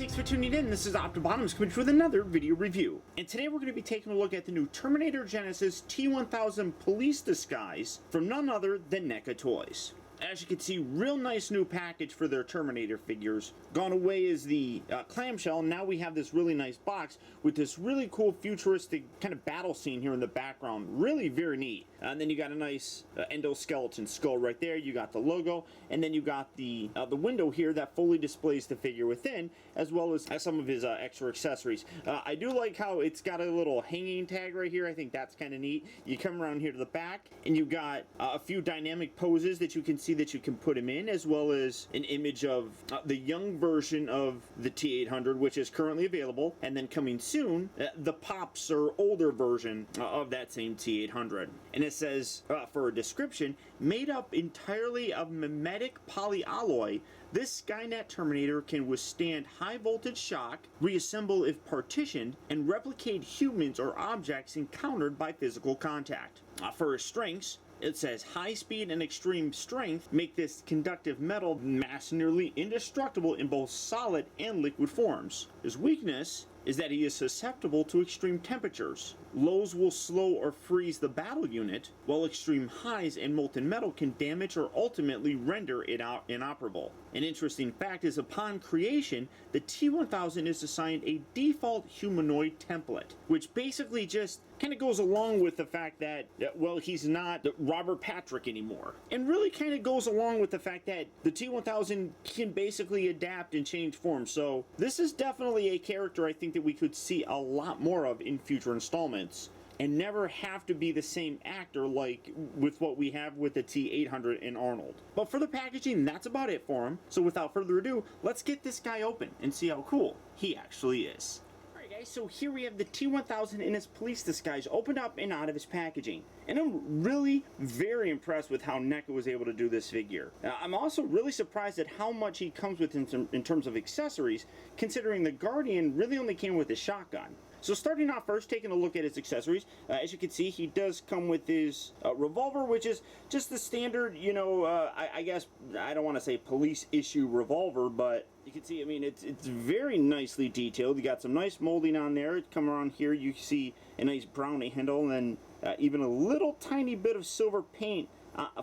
thanks for tuning in. This is optibotimus coming with another video review. And today we're going to be taking a look at the new Terminator Genisys T-1000 police disguise from none other than NECA Toys. As you can see, real nice new package for their Terminator figures. Gone away is the clamshell. Now we have this really nice box with this really cool futuristic kind of battle scene here in the background. Really very neat. And then you got a nice endoskeleton skull right there. You got the logo, and then you got the window here that fully displays the figure within, as well as some of his extra accessories. I do like how it's got a little hanging tag right here. I think that's kind of neat. You come around here to the back, and you got a few dynamic poses that you can see that you can put him in, as well as an image of the young version of the T-800, which is currently available, and then coming soon, the Pops or older version of that same T-800. And it says, for a description, made up entirely of mimetic polyalloy, this Skynet Terminator can withstand high voltage shock, reassemble if partitioned, and replicate humans or objects encountered by physical contact. For his strengths, it says high speed and extreme strength make this conductive metal mass nearly indestructible in both solid and liquid forms. His weakness is that he is susceptible to extreme temperatures. Lows will slow or freeze the battle unit, while extreme highs in molten metal can damage or ultimately render it inoperable. An interesting fact is upon creation, the T-1000 is assigned a default humanoid template, which basically just kind of goes along with the fact that, well, he's not Robert Patrick anymore. And really kind of goes along with the fact that the T-1000 can basically adapt and change form. So this is definitely a character I think that we could see a lot more of in future installments, and never have to be the same actor like with what we have with the T-800 and Arnold. But for the packaging, that's about it for him. So without further ado, let's get this guy open and see how cool he actually is. Alright guys, so here we have the T-1000 in his police disguise opened up and out of his packaging. And I'm really very impressed with how NECA was able to do this figure. I'm also really surprised at how much he comes with in terms of accessories, considering the Guardian really only came with a shotgun. So starting off first, taking a look at his accessories, as you can see, he does come with his revolver, which is just the standard, you know, I guess, I don't want to say police issue revolver, but you can see, I mean, it's very nicely detailed. You got some nice molding on there. Come around here, you see a nice brownie handle, and even a little tiny bit of silver paint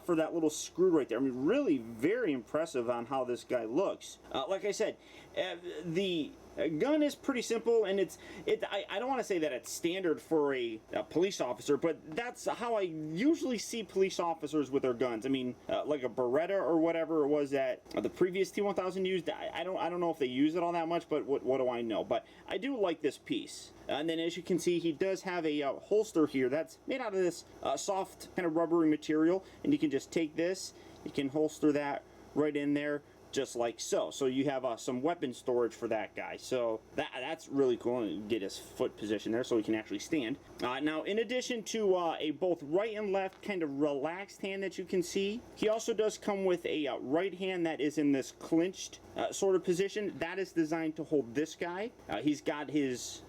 for that little screw right there. I mean, really very impressive on how this guy looks. Like I said, the gun is pretty simple, and I don't want to say that it's standard for a police officer, but that's how I usually see police officers with their guns. I mean, like a Beretta or whatever it was that the previous T-1000 used. I don't know if they use it all that much, but what do I know? But I do like this piece. And then as you can see, he does have a holster here that's made out of this soft kind of rubbery material, and you can just take this, you can holster that right in there, just like so. So you have some weapon storage for that guy. So that's really cool. And get his foot position there so he can actually stand. Now, in addition to a both right and left kind of relaxed hand that you can see, he also does come with a right hand that is in this clinched sort of position. That is designed to hold this guy. He's got his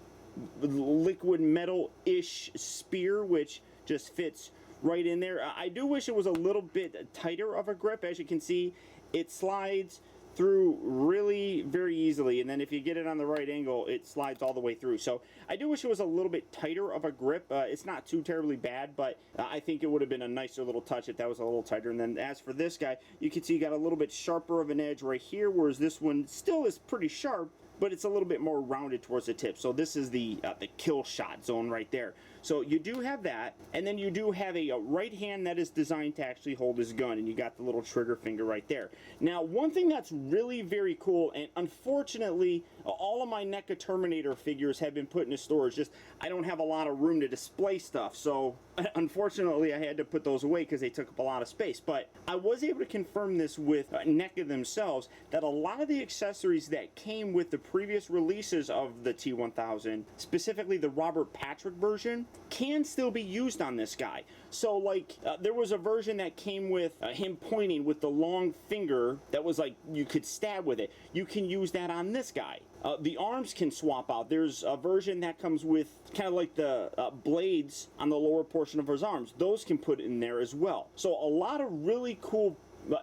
liquid metal-ish spear, which just fits right in there. I do wish it was a little bit tighter of a grip. As you can see, it slides through really very easily, and then if you get it on the right angle, it slides all the way through. So I do wish it was a little bit tighter of a grip. It's not too terribly bad, but I think it would have been a nicer little touch if that was a little tighter. And then as for this guy, you can see you got a little bit sharper of an edge right here, whereas this one still is pretty sharp, but it's a little bit more rounded towards the tip. So this is the kill shot zone right there. So you do have that, and then you do have a right hand that is designed to actually hold his gun, and you got the little trigger finger right there. Now, one thing that's really very cool, and unfortunately, all of my NECA Terminator figures have been put into storage. Just, I don't have a lot of room to display stuff, so unfortunately, I had to put those away because they took up a lot of space. But I was able to confirm this with NECA themselves, that a lot of the accessories that came with the previous releases of the T-1000, specifically the Robert Patrick version, can still be used on this guy. So like there was a version that came with him pointing with the long finger that was like you could stab with it. You can use that on this guy. The arms can swap out. There's a version that comes with kind of like the blades on the lower portion of his arms. Those can put in there as well. So a lot of really cool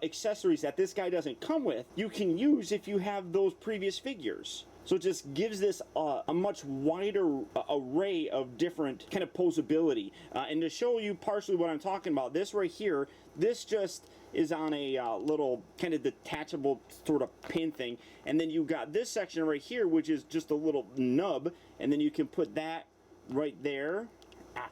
accessories that this guy doesn't come with, you can use if you have those previous figures. So it just gives this a much wider array of different kind of posability. And to show you partially what I'm talking about, this right here, this just is on a little kind of detachable sort of pin thing, and then you got this section right here, which is just a little nub, and then you can put that right there.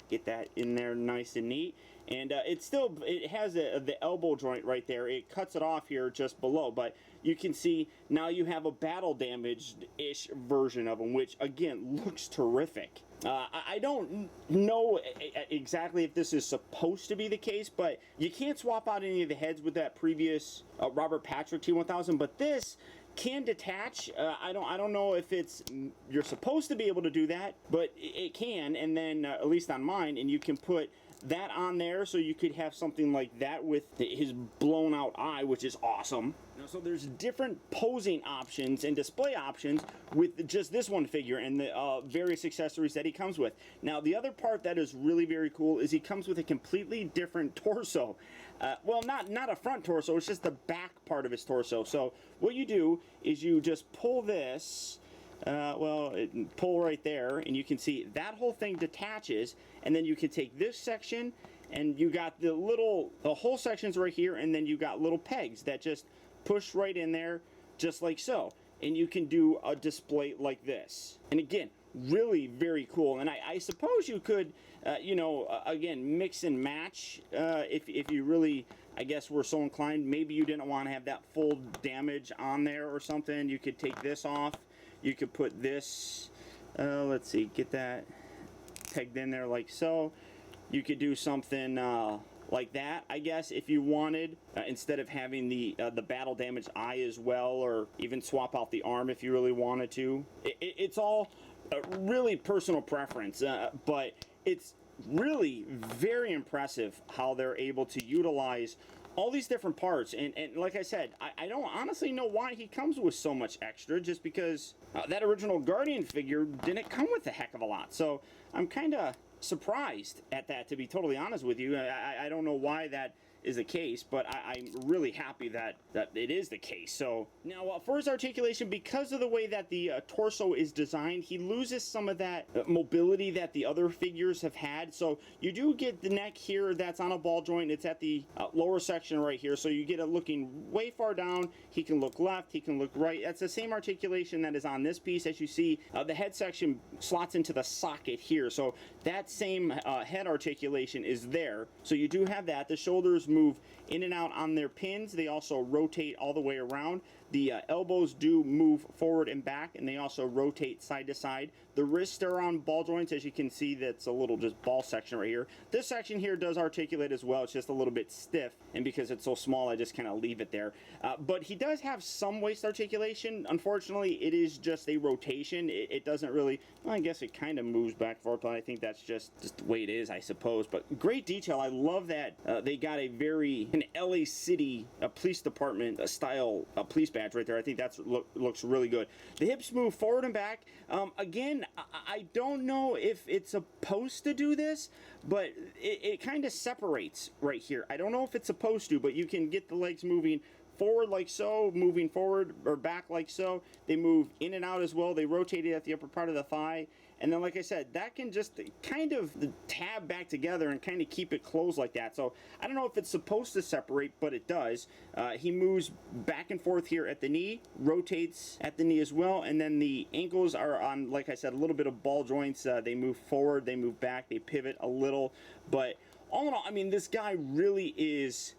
Get that in there nice and neat. And it has the elbow joint right there. It cuts it off here just below, but you can see now you have a battle damaged-ish version of them, which again looks terrific. I don't know exactly if this is supposed to be the case, but you can't swap out any of the heads with that previous Robert Patrick T-1000, but this can detach. I don't know if you're supposed to be able to do that, but it can. And then at least on mine, and you can put that on there, so you could have something like that with his blown out eye, which is awesome. So there's different posing options and display options with just this one figure and the various accessories that he comes with. Now the other part that is really very cool is he comes with a completely different torso. Well, not a front torso, it's just the back part of his torso. So what you do is you just pull this, pull right there, and you can see that whole thing detaches, and then you can take this section, and you got the whole sections right here, and then you got little pegs that just push right in there, just like so. And you can do a display like this. And again, really very cool. And I suppose you could, again, mix and match if you really, I guess, were so inclined. Maybe you didn't want to have that full damage on there or something. You could take this off. You could put this, let's see, get that pegged in there like so. You could do something like that, I guess, if you wanted, instead of having the battle damaged eye as well, or even swap out the arm if you really wanted to. It's all really personal preference, but it's really very impressive how they're able to utilize all these different parts. And like I said, I don't honestly know why he comes with so much extra, just because that original Guardian figure didn't come with a heck of a lot. So I'm kind of surprised at that, to be totally honest with you. I don't know why that is the case, but I'm really happy that it is the case. So now for his articulation, because of the way that the torso is designed, he loses some of that mobility that the other figures have had. So you do get the neck here that's on a ball joint. It's at the lower section right here, so you get it looking way far down. He can look left, he can look right. That's the same articulation that is on this piece. As you see, the head section slots into the socket here, so that same head articulation is there. So you do have that. The shoulders move in and out on their pins. They also rotate all the way around. The elbows do move forward and back, and they also rotate side to side. The wrists are on ball joints, as you can see. That's a little just ball section right here. This section here does articulate as well. It's just a little bit stiff, and because it's so small, I just kind of leave it there. But he does have some waist articulation. Unfortunately, it is just a rotation. It doesn't really, well, I guess it kind of moves back and forth, but I think that's just the way it is, I suppose. But great detail. I love that they got an LA City police department style police badge right there. I think that's looks really good. The hips move forward and back. Again, I don't know if it's supposed to do this, but it kind of separates right here. I don't know if it's supposed to, but you can get the legs moving forward like so, moving forward or back like so. They move in and out as well. They rotate it at the upper part of the thigh. And then, like I said, that can just kind of tab back together and kind of keep it closed like that. So I don't know if it's supposed to separate, but it does. He moves back and forth here at the knee, rotates at the knee as well, and then the ankles are on, like I said, a little bit of ball joints. They move forward, they move back, they pivot a little. But all in all, I mean, this guy really is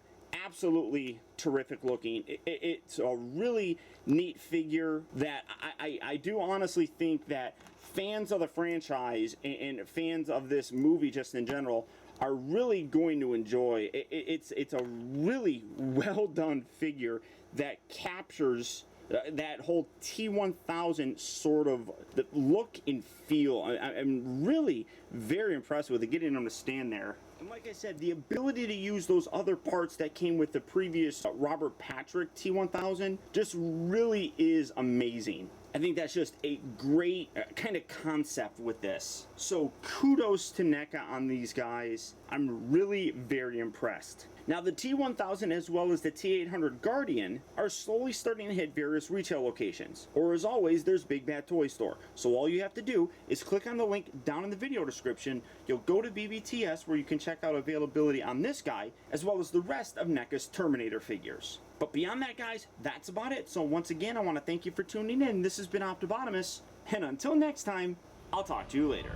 absolutely terrific looking. It's a really neat figure that I do honestly think that fans of the franchise and fans of this movie just in general are really going to enjoy. It's a really well done figure that captures that whole T-1000 sort of the look and feel. I'm really very impressed with it, getting him to stand there. And like I said, the ability to use those other parts that came with the previous Robert Patrick T-1000 just really is amazing. I think that's just a great kind of concept with this. So kudos to NECA on these guys. I'm really very impressed. Now the T-1000 as well as the T-800 Guardian are slowly starting to hit various retail locations. Or as always, there's Big Bad Toy Store. So all you have to do is click on the link down in the video description. You'll go to BBTS where you can check out availability on this guy as well as the rest of NECA's Terminator figures. But beyond that, guys, that's about it. So once again, I want to thank you for tuning in. This has been Optibotimus, and until next time, I'll talk to you later.